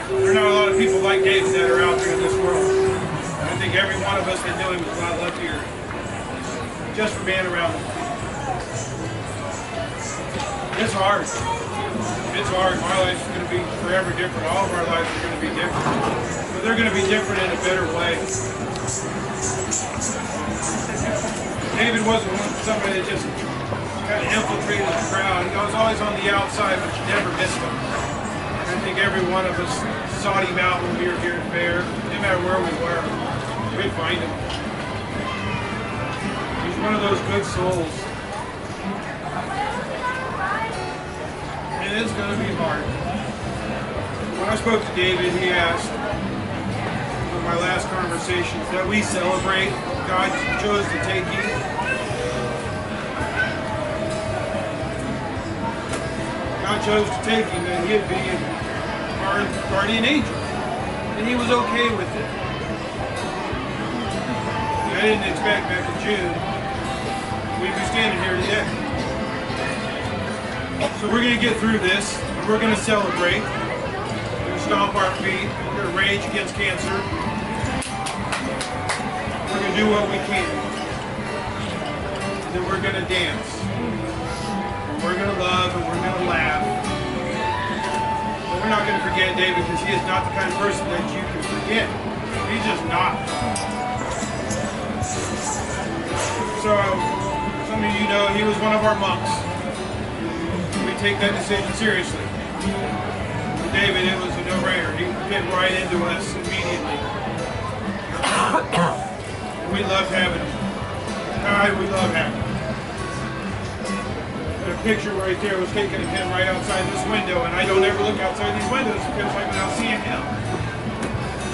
There are not a lot of people like David that are out there in this world. I think every one of us that knew him is a lot luckier just for being around him. It's hard. It's hard. My life is going to be forever different. All of our lives are going to be different. But they're going to be different in a better way. David wasn't somebody that just kind of infiltrated the crowd. He was always on the outside, but you never missed him. I think every one of us sought him out when we were here at Fair. No matter where we were, we'd find him. He's one of those good souls. And it's going to be hard. When I spoke to David, he asked in my last conversations that we celebrate God chose to take you. God chose to take him, and he'd be our guardian angel. And he was okay with it. I didn't expect back in June we'd be standing here today. So we're going to get through this, and we're going to celebrate. We're going to stomp our feet. We're going to rage against cancer. We're going to do what we can. And then we're going to dance. And we're going to love, and we're going to laugh. But we're not going to forget David, because he is not the kind of person that you can forget. He's just not. So, some of you know he was one of our monks. We take that decision seriously. For David, it was a no-brainer. He fit right into us immediately. We loved having him. God, we love having him. The picture right there was taken of him right outside this window, and I don't ever look outside these windows because I'm not seeing him.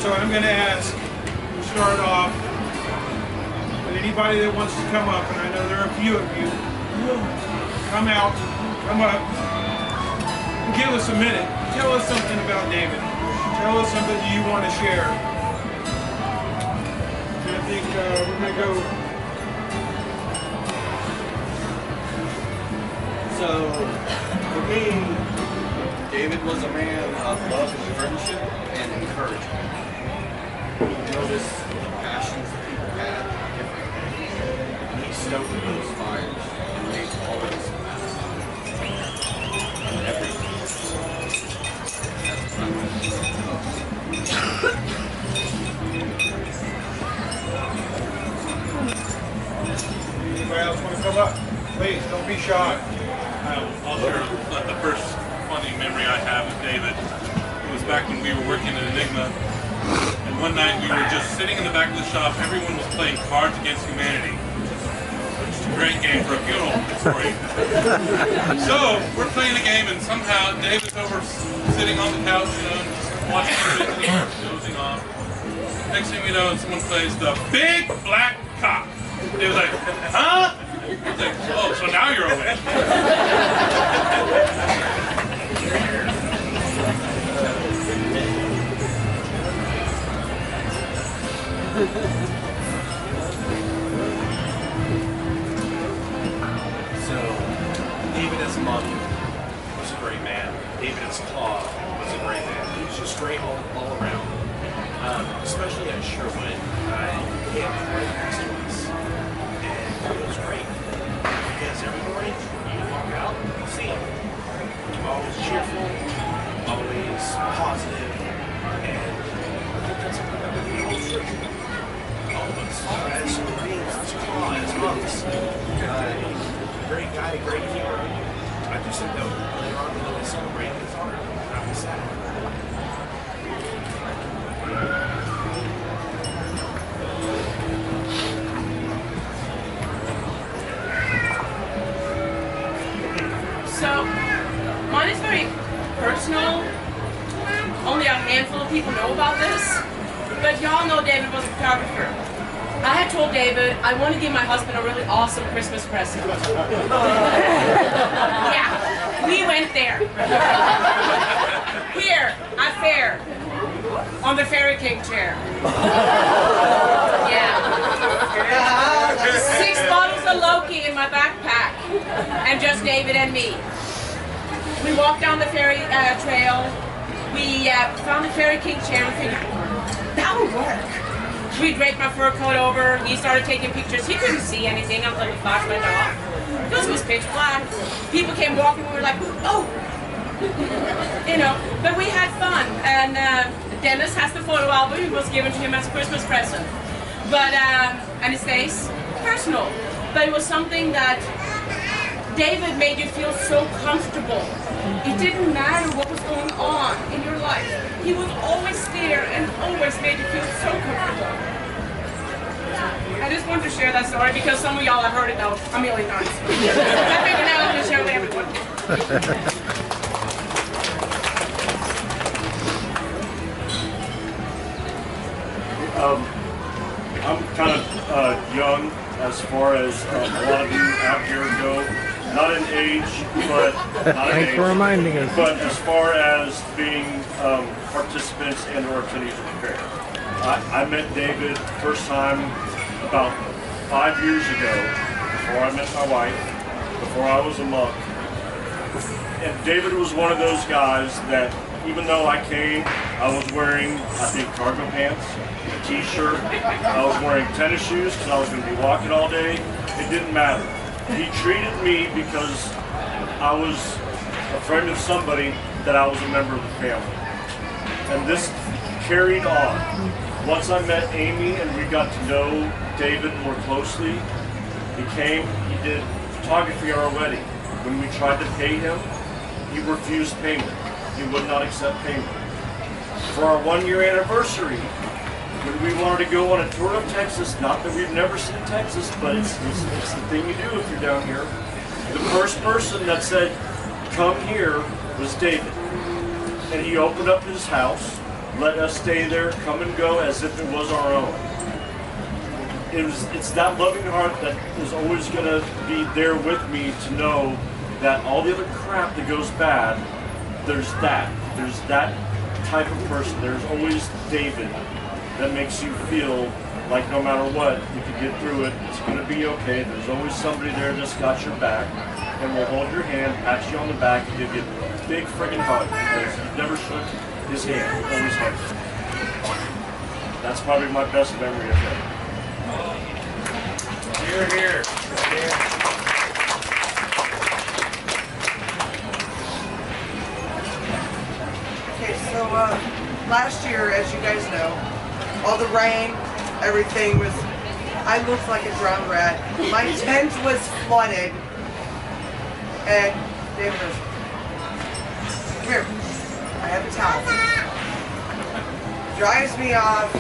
So I'm going to ask to start off with anybody that wants to come up, and I know there are a few of you. Come out, come up, and give us a minute. Tell us something about David. Tell us something you want to share. And I think we're going to go. So, for me, David was a man of love and friendship and encouragement. He noticed the passions that people had differently, and he stoked those fires and made always everything. Anybody else want to come up? Please, don't be shy. I'll share the first funny memory I have of David. It was back when we were working at Enigma, and one night we were just sitting in the back of the shop. Everyone was playing Cards Against Humanity, which is a great game for a funeral story. So we're playing a game, and somehow David's over sitting on the couch, watching TV, dozing off. Next thing we know, someone plays the Big Black Cock. He was like, huh? He's like, oh, so now you're awake. So, David as Monk was a great man. David as Claw was a great man. He was just great all around. Especially at Sherwood. He had right next to us. And it was great. Because every morning, you walk out, you see him. Always cheerful, always positive, and I think that's something that we all should. All of us, as human beings, as Claw, as monks. Great guy, great hero. I just think that later on when we celebrate his honor, that was sad. So, mine is very personal. Only a handful of people know about this. But y'all know David was a photographer. I had told David I want to give my husband a really awesome Christmas present. Yeah, we went there. Here, at fair, on the fairy king chair. Yeah. 6 bottles of Loki in my backpack, and just David and me. We walked down the fairy trail. We found the fairy king chair and figured, that would work. We draped my fur coat over. He started taking pictures. He couldn't see anything until we flashed my dog. Because it was pitch black. People came walking. We were like, oh, you know. But we had fun. And Dennis has the photo album. It was given to him as a Christmas present. But and it stays personal. But it was something that David made you feel so comfortable. It didn't matter what was going on in your life. He was always there and always made you feel so comfortable. I just wanted to share that story because some of y'all have heard it now a million times. I figured now I'm going to share it with everyone. I'm kind of young as far as a lot of you out here go. Not in age, but not in Thanks age, for reminding us. but as far as being participants and or attendees of the fair. I met David first time about 5 years ago, before I met my wife, before I was a monk. And David was one of those guys that even though I came, I was wearing, I think, cargo pants, a t-shirt, I was wearing tennis shoes because I was going to be walking all day. It didn't matter. He treated me because I was a friend of somebody that I was a member of the family. And this carried on. Once I met Amy and we got to know David more closely, he came, he did photography at our wedding. When we tried to pay him, he refused payment. He would not accept payment. For our 1-year anniversary, when we wanted to go on a tour of Texas, not that we've never seen Texas, but it's the thing you do if you're down here. The first person that said, come here, was David. And he opened up his house, let us stay there, come and go as if it was our own. It's that loving heart that is always going to be there with me to know that all the other crap that goes bad, there's that type of person. There's always David that makes you feel like no matter what, you can get through it, it's going to be okay. There's always somebody there that's got your back and will hold your hand, pat you on the back, and give you a big friggin' hug because you never shook his hand, always hugged him. That's probably my best memory of him. Here, here. Okay, so last year, as you guys know, all the rain, everything was, I looked like a drowned rat. My tent was flooded. And David goes, come here, I have a towel. Dries me off.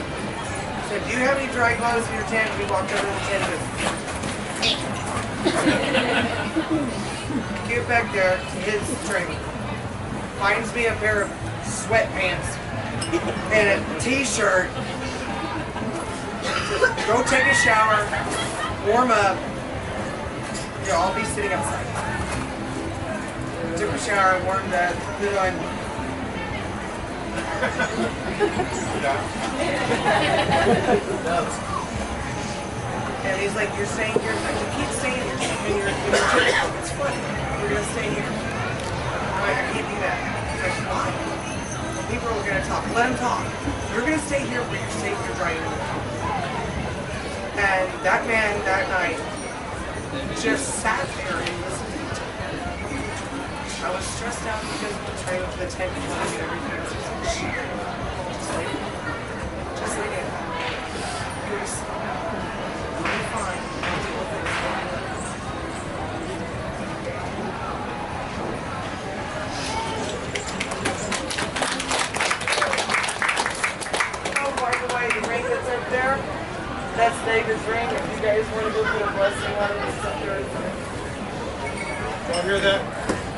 Said, do you have any dry clothes in your tent? We walked over to the tent and get back there to his training. Finds me a pair of sweatpants and a t-shirt. Go take a shower, warm up. I'll be sitting outside. Took a shower, warmed up, put on And he's like, you're staying here. Like, you keep staying here. And it's funny. We're going to stay here. I'm like, I can't do that. He's like, why? People are going to talk. Let them talk. You're going to stay here where you're safe. You're dry. And that man that night just sat there and listened. I was stressed out because of the trail to the tent and everything. Just like it. You'll be fine. Oh, by the way, the ring that's up there, that's David's ring. If you guys want to go put a blessing on it, it's up there. Y'all hear that?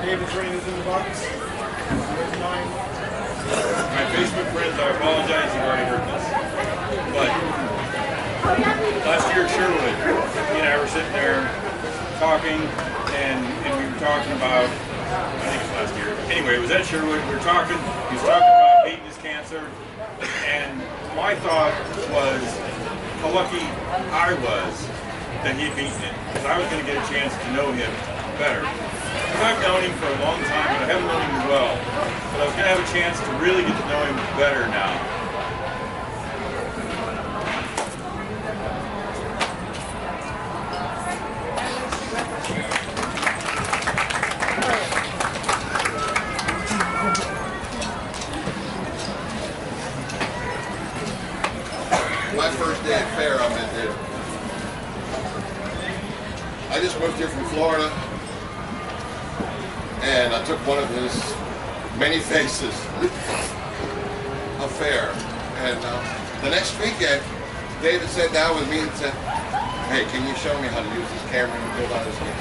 David's ring is in the box. Where's mine? My Facebook friends, I apologize, you've already heard this. But last year at Sherwood, he and I were sitting there talking, and we were talking about, I think it was last year. Anyway, it was at Sherwood, we were talking, he was talking about beating his cancer, and my thought was how lucky I was that he had beaten it, because I was going to get a chance to know him better. Because I've known him for a long time, but I haven't known him well. But I was going to have a chance to really get to know him better now. My first day at fair, I met David. I just moved here from Florida, and I took one of his many faces of fair. And the next weekend, David sat down with me and said, "Hey, can you show me how to use this camera and build on this game?"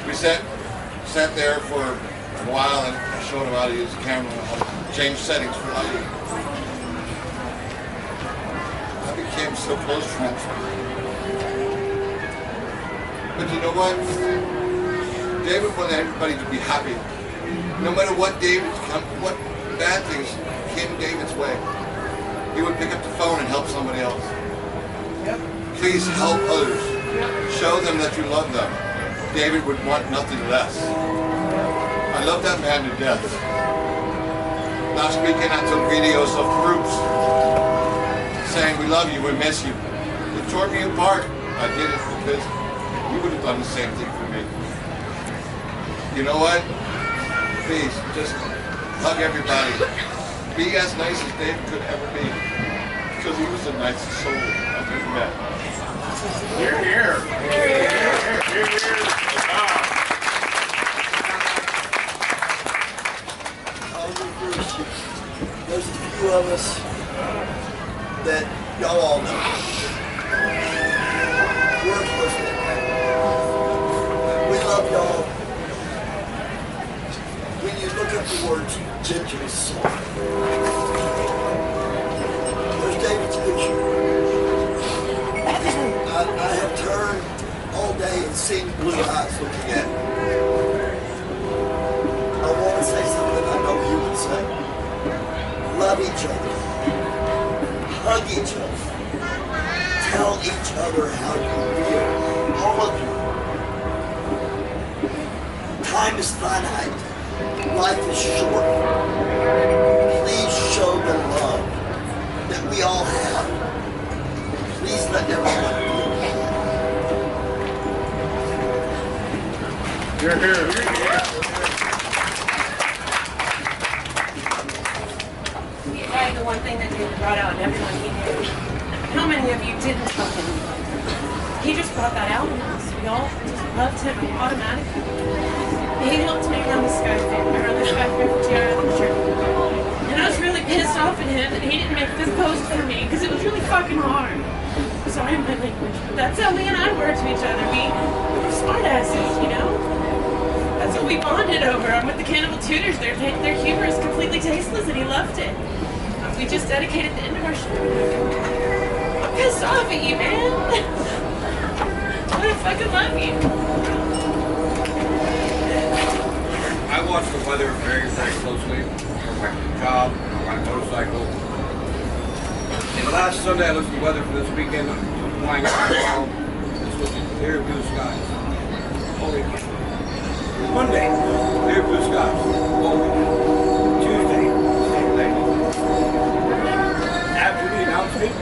We sat there for a while, and I showed him how to use the camera, how to change settings for lighting. I became so close friends. But you know what? David wanted everybody to be happy. No matter what what bad things came David's way, he would pick up the phone and help somebody else. Yep. Please help others. Show them that you love them. David would want nothing less. I love that man to death. Last weekend I took videos of groups saying, "We love you, we miss you." It tore me apart. I did it because he would have done the same thing for me. You know what? Please, just hug everybody. Be as nice as David could ever be. Because he was the nicest soul I've ever met. You're here. You're here. Wow. There's a few of us that y'all all know. We're close to that. We love y'all. When you look up the words Ginger Soul, there's David's picture. I have turned all day and seen blue eyes looking at me. I want to say something I know you would say. Love each other. Hug each other. Tell each other how you feel. All of you. Time is finite. Life is short. Please show the love that we all have. Please let everyone feel it. You're here. The one thing that David brought out, and everyone he knew. How many of you didn't love him? He just brought that out in us. We all just loved him automatically. He helped me run the Sky Fair. I ran the Sky Fair for TRF this year. And I was really pissed off at him that he didn't make this post for me, because it was really fucking hard. Sorry my language, but that's how Lee and I were to each other. We were smartasses, you know? That's what we bonded over. I'm with the Cannibal Tutors. Their humor is completely tasteless, and he loved it. We just dedicated the end of our show. I'm pissed off at you, man. I fucking love you. I watch the weather very, very closely. my job, my motorcycle. And last Sunday I looked at the weather for this weekend, flying out tomorrow. This was clear blue skies. Holy cow. Monday, clear blue skies. Holy cow. Tuesday, same thing. After the announcement,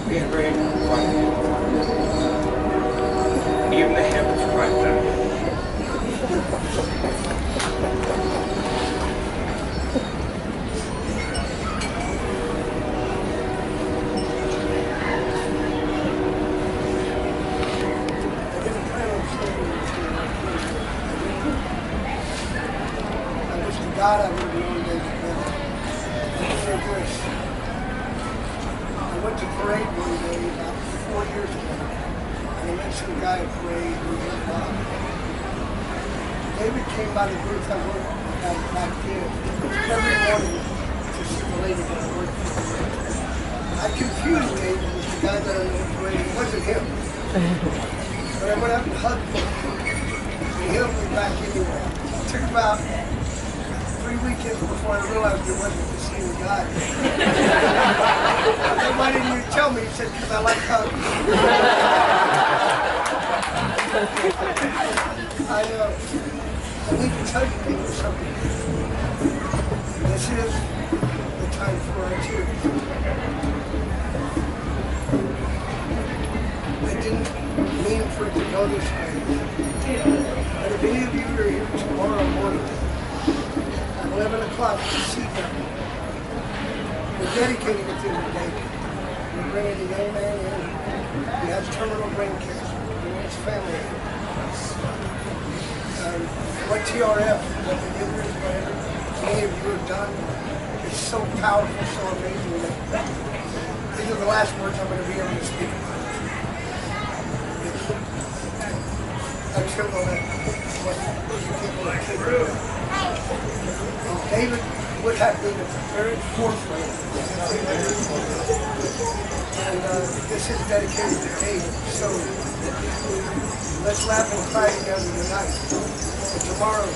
we had rain Friday. Even the heavens cried down. God, I would have known David better. I went to parade one day about 4 years ago, and I met some guy at parade who was Bob. David came by the booth I worked at back then every morning to see the lady that I worked with. I confused David with the guy that I met at parade. It wasn't him. But I went up and hugged him. He held me back anyway. It took about 3 weekends before I realized it wasn't the same guy. Then why didn't you tell me? He said, because I like hugs. I need to tell you people something. This is the time for our tears. I didn't mean for it to go this way. But if any of you are here tomorrow morning, 11 o'clock to see them. We're dedicating it to the day. We're bringing the young man in. He has terminal brain cancer. He wants family. What TRF, what the givers, whatever many of you have done, is so powerful, so amazing that these are the last words I'm going to be able to speak about. I'm sure they'll let what people are saying. David would have been at the very forefront. And this is dedicated to David. So let's laugh and cry together tonight. And tomorrow,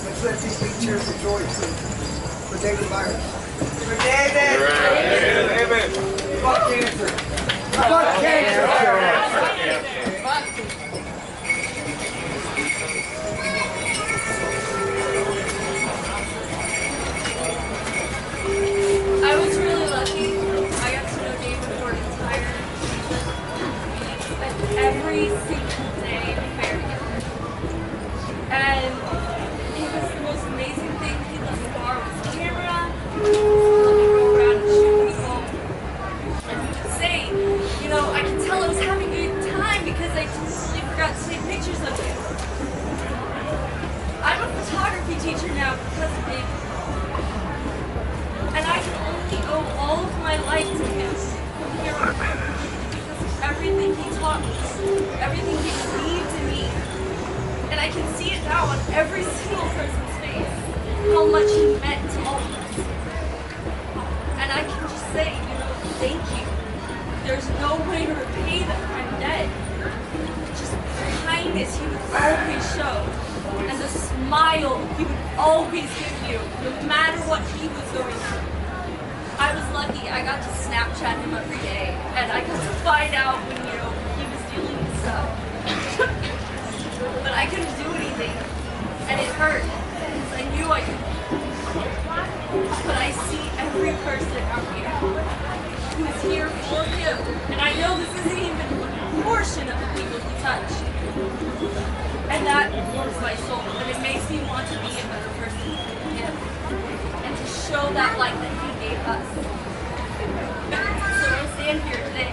let's let these big cheers of joy for David Myers. For David! David! Fuck cancer! Fuck cancer! I was really lucky. I got to know David for an entire week. Spent every single day in the fair together. And it was the most amazing thing. He let me borrow his camera. He let me go around and shoot people. And he would say, you know, I could tell I was having a good time because I totally forgot to take pictures of you. I'm a photography teacher now because of David. And I can only owe all of my life to him from here on out. Because of everything he taught me, everything he believed in me. And I can see it now on every single person's face, how much he meant to all of us. And I can just say, you know, thank you. There's no way to repay that I'm dead. Just the kindness he would always show. And the smile he would always give you, no matter what he was going through. I was lucky. I got to Snapchat him every day, and I got to find out when, you know, he was dealing with stuff. But I couldn't do anything, and it hurt, because I knew I could. But I see every person out here who is here for him, and I know this isn't even a portion of the people he touched. And that warms my soul, and it makes me want to be a better person for him, and to show that light that he gave us. So I stand here today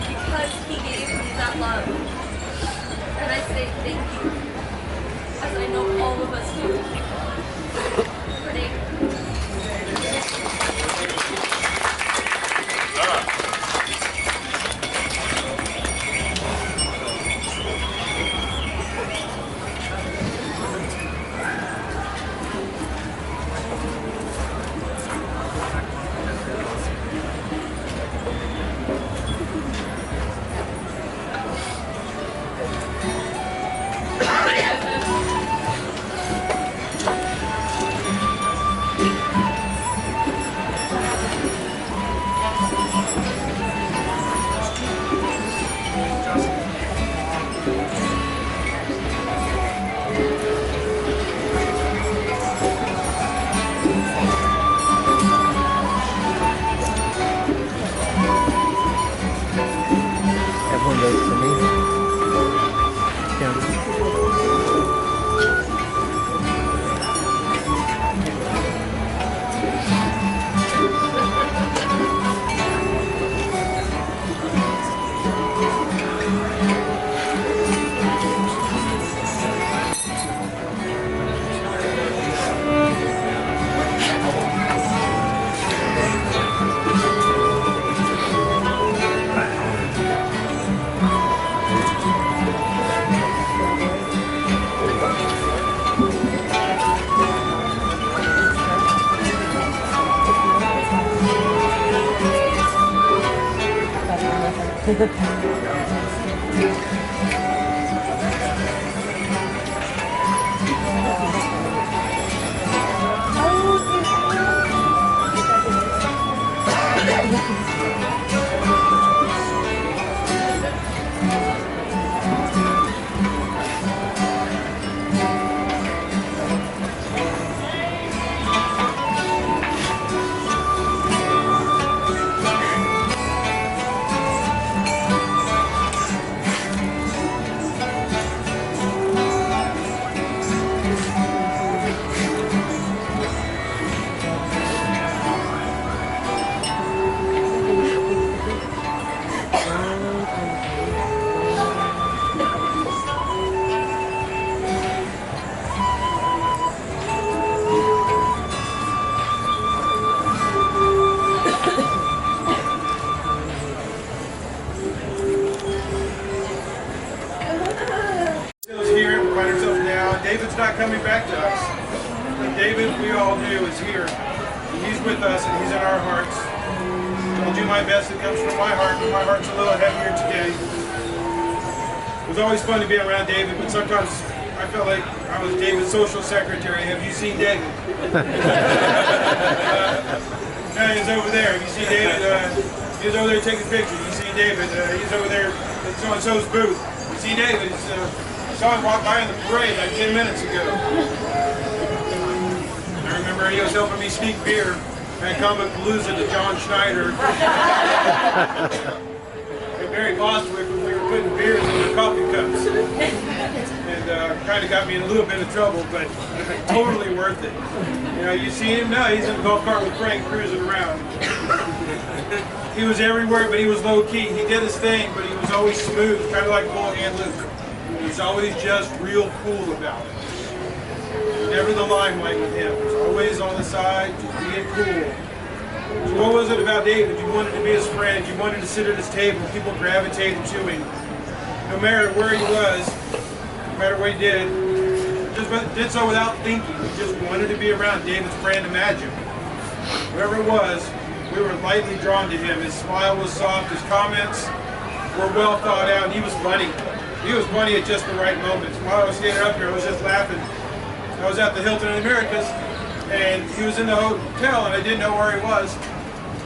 because he gave me that love, and I say thank you, as I know all of us do, for David. David's not coming back to us. But David, we all do, is here. And he's with us and he's in our hearts. I'll do my best. It comes from my heart, but my heart's a little heavier today. It was always fun to be around David, but sometimes I felt like I was David's social secretary. Have you seen David? He's over there. Have you seen David? He was over there taking pictures. You see David? He's over there at so-and-so's booth. You see David? I saw him walk by in the parade like 10 minutes ago. I remember he was helping me sneak beer at Comic Palooza to John Schneider. And Barry Bostwick when we were putting beers in the coffee cups. And kind of got me in a little bit of trouble, but totally worth it. You know, you see him now, he's in the golf cart with Frank cruising around. He was everywhere, but he was low-key. He did his thing, but he was always smooth, kind of like Bull and Luke. He's always just real cool about it. Never the limelight with him. He's always on the side, just being cool. So what was it about David? You wanted to be his friend. You wanted to sit at his table. People gravitated to him. No matter where he was, no matter what he did, just did so without thinking. He just wanted to be around David's brand of magic. Whoever it was, we were lightly drawn to him. His smile was soft. His comments were well thought out. And he was funny. He was funny at just the right moments. While I was standing up here, I was just laughing. I was at the Hilton in the Americas, and he was in the hotel, and I didn't know where he was.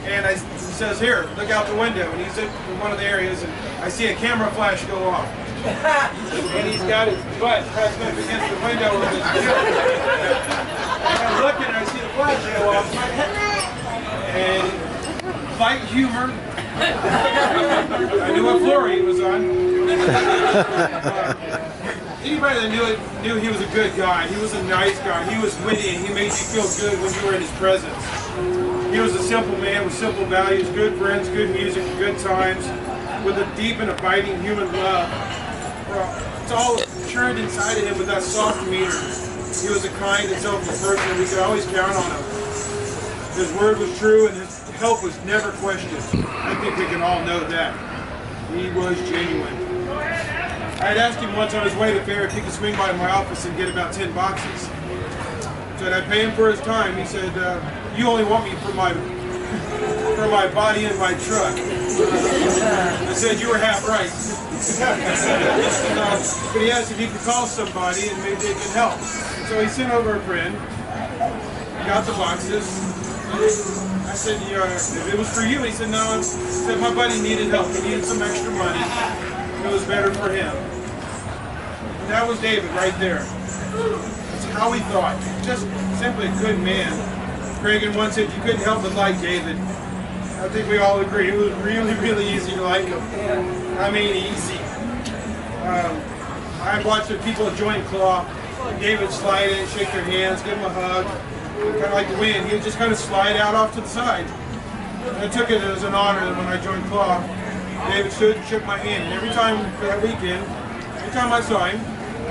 And he says, "Here, look out the window." And he's in one of the areas, and I see a camera flash go off. And he's got his butt pressed up against the window with his and I'm looking, and I see the flash go off. And light humor. I knew what floor he was on. Anybody that knew he was a good guy. He was a nice guy. He was witty, and he made you feel good when you were in his presence. He was a simple man with simple values, good friends, good music, good times, with a deep and abiding human love. It's all churned inside of him with that soft demeanor. He was a kind and selfless person, and we could always count on him. His word was true, and his help was never questioned. I think we can all know that. He was genuine. I had asked him once on his way to fair if he could swing by my office and get about 10 boxes. So I'd pay him for his time. He said, "You only want me for my body and my truck." I said, "You were half right." But he asked if he could call somebody and maybe they could help. So he sent over a friend, got the boxes. I said, "If it was for you," he said, "No." He said, "My buddy needed help. He needed some extra money. It was better for him." And that was David right there. That's how he thought. Just simply a good man. Reagan once said you couldn't help but like David. I think we all agree. It was really, really easy to like him. I mean, easy. I watched the people at Joint Claw. David slide in, shake their hands, give them a hug. kind of like the wind, he would just kind of slide out off to the side. And I took it as an honor that when I joined Claw, David stood and shook my hand. And every time for that weekend, every time I saw him,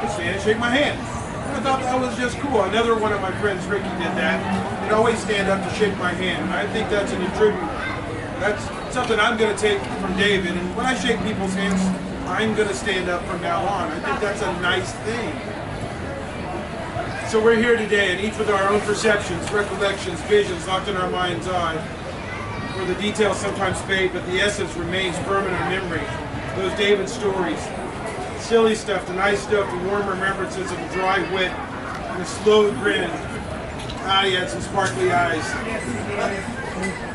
he'd stand and shake my hand. And I thought that was just cool. Another one of my friends, Ricky, did that. He'd always stand up to shake my hand. And I think that's an attribute. That's something I'm going to take from David. And when I shake people's hands, I'm going to stand up from now on. I think that's a nice thing. So we're here today, and each with our own perceptions, recollections, visions locked in our mind's eye, where the details sometimes fade, but the essence remains firm in our memory. Those David stories, silly stuff, the nice stuff, the warm remembrances of a dry wit and a slow grin. Ah, he had some sparkly eyes.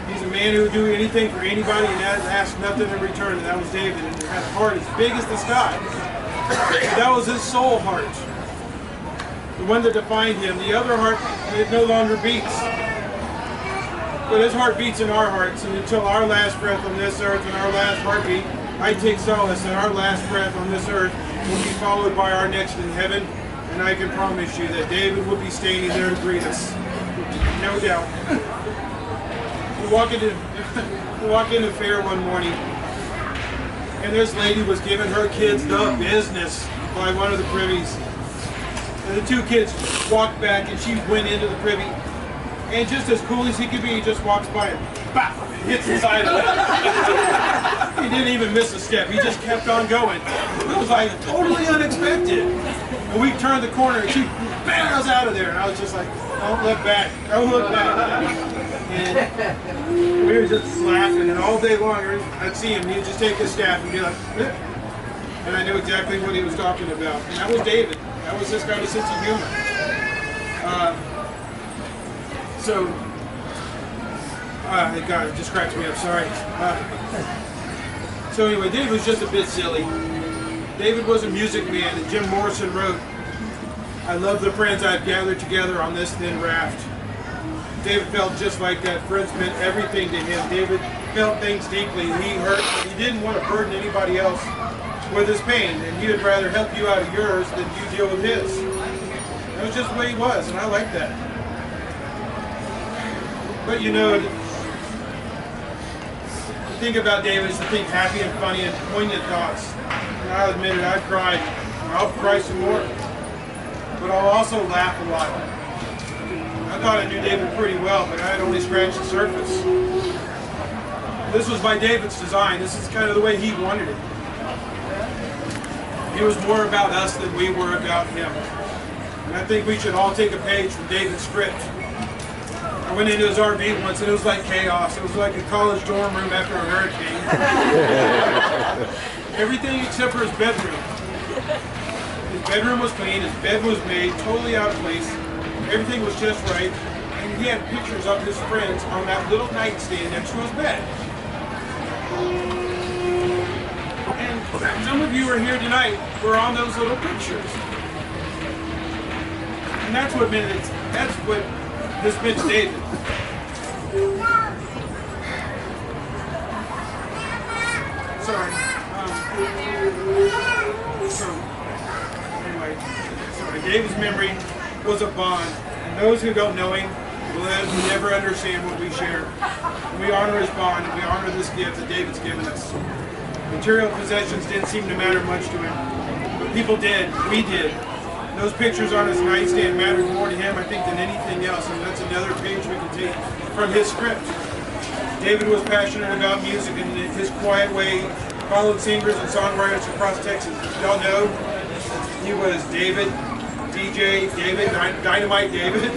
He's a man who would do anything for anybody and ask nothing in return, and that was David. And he had a heart as big as the sky. That was his soul heart. The one that defined him. The other heart, it no longer beats. But his heart beats in our hearts, and until our last breath on this earth and our last heartbeat, I take solace that our last breath on this earth will be followed by our next in heaven, and I can promise you that David will be standing there to greet us. No doubt. We walk into fair one morning, and this lady was giving her kids the business by one of the privies. And the two kids walked back, and she went into the privy. And just as cool as he could be, he just walks by and bap, hits the side of it. He didn't even miss a step. He just kept on going. It was like totally unexpected. And we turned the corner and she barrels out of there. And I was just like, don't look back. Don't look back. And we were just laughing. And all day long, I'd see him. He'd just take his staff and be like, eh. And I knew exactly what he was talking about. And that was David. That was this kind of sense of humor. God, it just cracks me up, sorry. So anyway, David was just a bit silly. David was a music man, and Jim Morrison wrote, I love the friends I've gathered together on this thin raft. David felt just like that. Friends meant everything to him. David felt things deeply. He hurt, but he didn't want to burden anybody else with his pain, and he would rather help you out of yours than you deal with his. That was just the way he was, and I like that. But you know, the thing about David is to think happy and funny and poignant thoughts. And I'll admit it, I've cried. I'll cry some more. But I'll also laugh a lot. I thought I knew David pretty well, but I had only scratched the surface. This was by David's design. This is kind of the way he wanted it. He was more about us than we were about him. And I think we should all take a page from David's script. I went into his RV once and it was like chaos. It was like a college dorm room after a hurricane. Everything except for his bedroom. His bedroom was clean, his bed was made, totally out of place. Everything was just right. And he had pictures of his friends on that little nightstand next to his bed. And some of you are here tonight were on those little pictures. And that's what meant it. That's what this meant to David. Sorry. David's memory was a bond, and those who don't know him will never understand what we share. And we honor his bond, and we honor this gift that David's given us. Material possessions didn't seem to matter much to him, but people did. We did. Those pictures on his nightstand mattered more to him, I think, than anything else, and that's another page we can take from his script. David was passionate about music, and in his quiet way followed singers and songwriters across Texas. Y'all know he was David, DJ David, Dynamite David.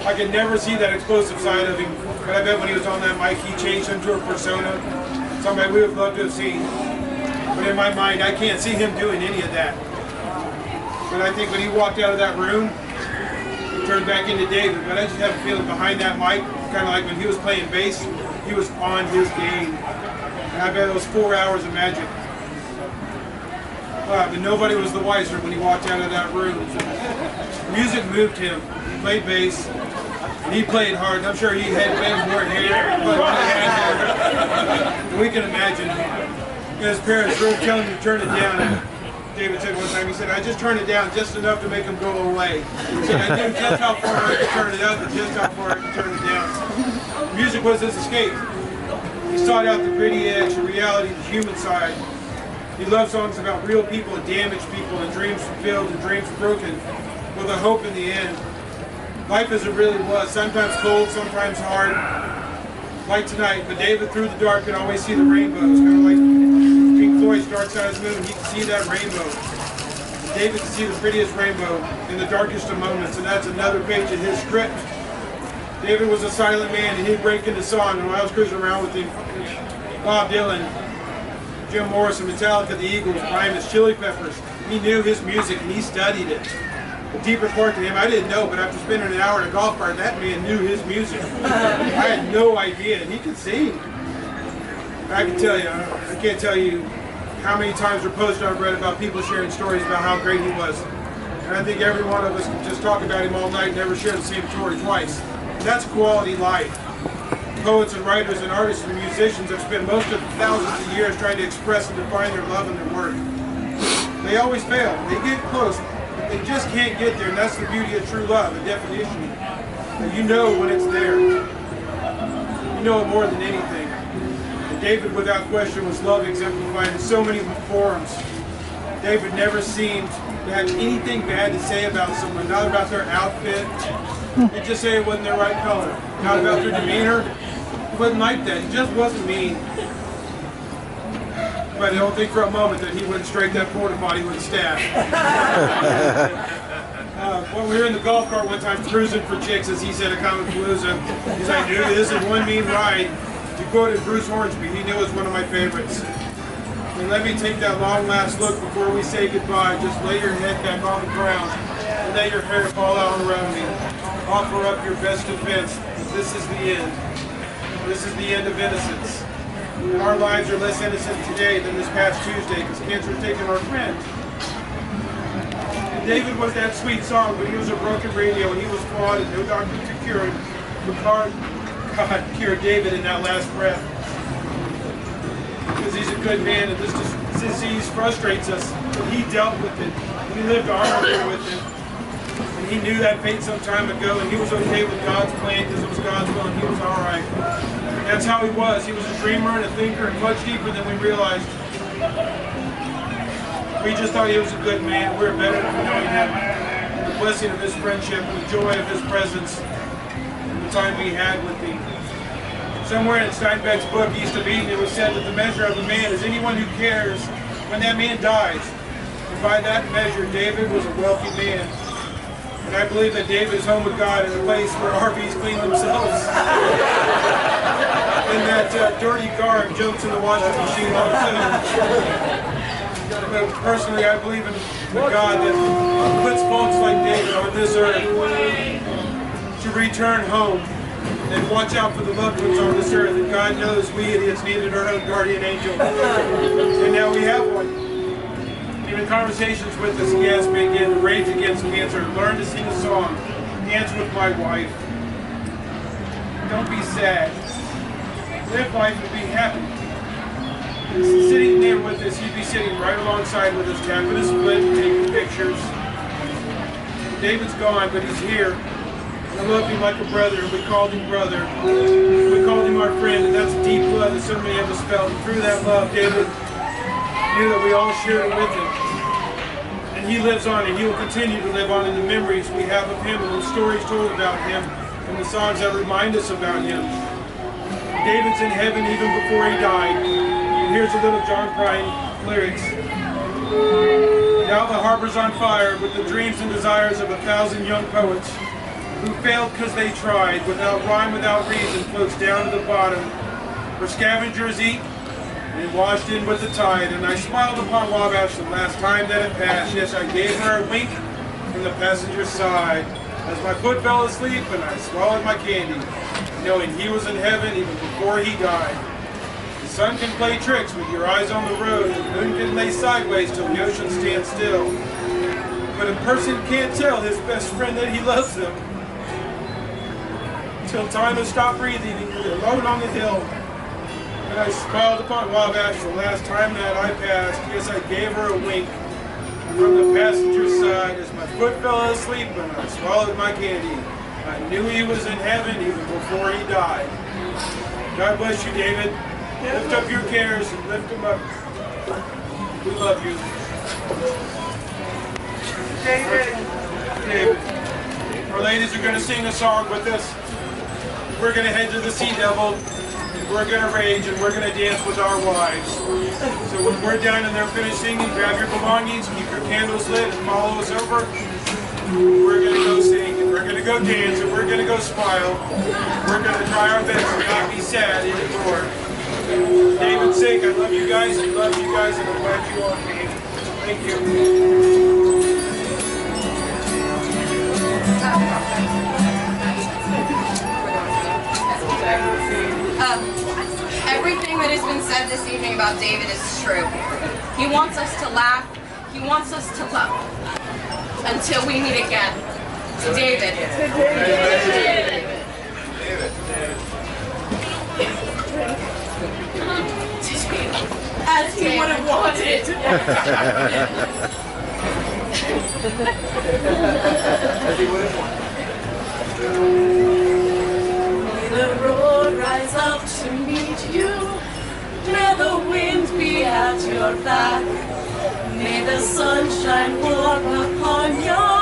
I could never see that explosive side of him, but I bet when he was on that mic, he changed into a persona, somebody we would love to have seen. But in my mind, I can't see him doing any of that. But I think when he walked out of that room, he turned back into David. But I just have a feeling behind that mic, kind of like when he was playing bass, he was on his game. And I bet it was 4 hours of magic. But nobody was the wiser when he walked out of that room. Music moved him. He played bass, and he played hard. And I'm sure he had way more hair, but he had hair. We can imagine his parents really telling him to turn it down. And David said one time, he said, I just turned it down just enough to make them go away. He said, I knew just how far I could turn it up and just how far I could turn it down. Music was his escape. He sought out the gritty edge, the reality, the human side. He loved songs about real people and damaged people and dreams fulfilled and dreams broken with a hope in the end. Life as it really was, sometimes cold, sometimes hard, like tonight, but David through the dark could always see the rainbows, kind of like Pink Floyd's Dark Side of the Moon. He could see that rainbow. David could see the prettiest rainbow in the darkest of moments, and that's another page of his script. David was a silent man, and he'd break into song, and when I was cruising around with him, Bob Dylan, Jim Morrison, Metallica, the Eagles, Primus, Chili Peppers, he knew his music, and he studied it. The deeper part to him, I didn't know, but after spending an hour in a golf cart, that man knew his music. I had no idea, and he could sing. I can tell you, I can't tell you how many times or posts I've read about people sharing stories about how great he was. And I think every one of us could just talk about him all night and never share the same story twice. That's quality life. Poets and writers and artists and musicians have spent most of thousands of years trying to express and define their love and their work. They always fail. They get close, but they just can't get there, and that's the beauty of true love, the definition. And you know when it's there. You know it more than anything. And David, without question, was love exemplified in so many forms. David never seemed to have anything bad to say about someone, not about their outfit. He'd just say it wasn't their right color. Not about their demeanor. He wasn't like that. He just wasn't mean. But I don't think for a moment that he wouldn't strike that porta potty with a staff. When we were in the golf cart one time cruising for chicks, as he said, at Comic Palooza, he's like, dude, this is one mean ride. He quoted Bruce Hornsby. He knew it was one of my favorites. And let me take that long last look before we say goodbye. Just lay your head back on the ground and let your hair fall out around me. Offer up your best defense. This is the end. This is the end of innocence. And our lives are less innocent today than this past Tuesday because cancer's taken our friend. And David was that sweet song, but he was a broken radio and he was flawed and no doctor could cure him. But God cured David in that last breath. Because he's a good man and this disease frustrates us. But he dealt with it. He lived honorably with it. And he knew that fate some time ago, and he was okay with God's plan because it was God's will, and he was all right. That's how he was. He was a dreamer and a thinker, and much deeper than we realized. We just thought he was a good man. We were better for knowing him. And the blessing of his friendship and the joy of his presence and the time we had with him. Somewhere in Steinbeck's book, East of Eden, it was said that the measure of a man is anyone who cares when that man dies. And by that measure, David was a wealthy man. And I believe that David is home with God in a place where RVs clean themselves. And that dirty garb jumps in the washing machine on its own. But personally, I believe in God that puts folks like David on this earth to return home and watch out for the loved ones on this earth. And God knows we idiots needed our own guardian angel. And now we have one. Even conversations with us, he asked me again to rage against cancer, learn to sing a song, dance with my wife. Don't be sad. Live life and be happy. Sitting there with us, he'd be sitting right alongside with us, tapping his foot, taking pictures. David's gone, but he's here. I loved him like a brother, and we called him brother. We called him our friend, and that's deep love that so many of us felt. And through that love, David knew that we all shared it with him. And he lives on, and he will continue to live on in the memories we have of him and the stories told about him and the songs that remind us about him. David's in heaven even before he died. And here's a little John Prine lyrics. Now the harbor's on fire with the dreams and desires of 1,000 young poets who failed because they tried, without rhyme, without reason, floats down to the bottom, where scavengers eat, and washed in with the tide. And I smiled upon Wabash the last time that it passed. Yes, I gave her a wink from the passenger's side, as my foot fell asleep and I swallowed my candy, knowing he was in heaven even before he died. The sun can play tricks with your eyes on the road, and the moon can lay sideways till the ocean stands still. But a person can't tell his best friend that he loves them till time has stopped breathing and you're alone on the hill. And I smiled upon Wabash the last time that I passed. Yes, I gave her a wink from the passenger side as my foot fell asleep and I swallowed my candy. I knew he was in heaven even before he died. God bless you, David. Lift up your cares and lift them up. We love you. David. David. Our ladies are going to sing a song with us. We're going to head to the Sea Devil. We're going to rage and we're going to dance with our wives. So when we're done and they're finished singing, grab your belongings, keep your candles lit, and follow us over. We're going to go sing and we're going to go dance and we're going to go smile. We're going to try our best to not be sad anymore. For David's sake, I love you guys and love you guys and I'm glad you all came. Thank you. Everything that has been said this evening about David is true. He wants us to laugh. He wants us to love. Until we meet again. To David. As he would have wanted. May the road rise up to meet you. May the wind be at your back. May the sun shine warm upon your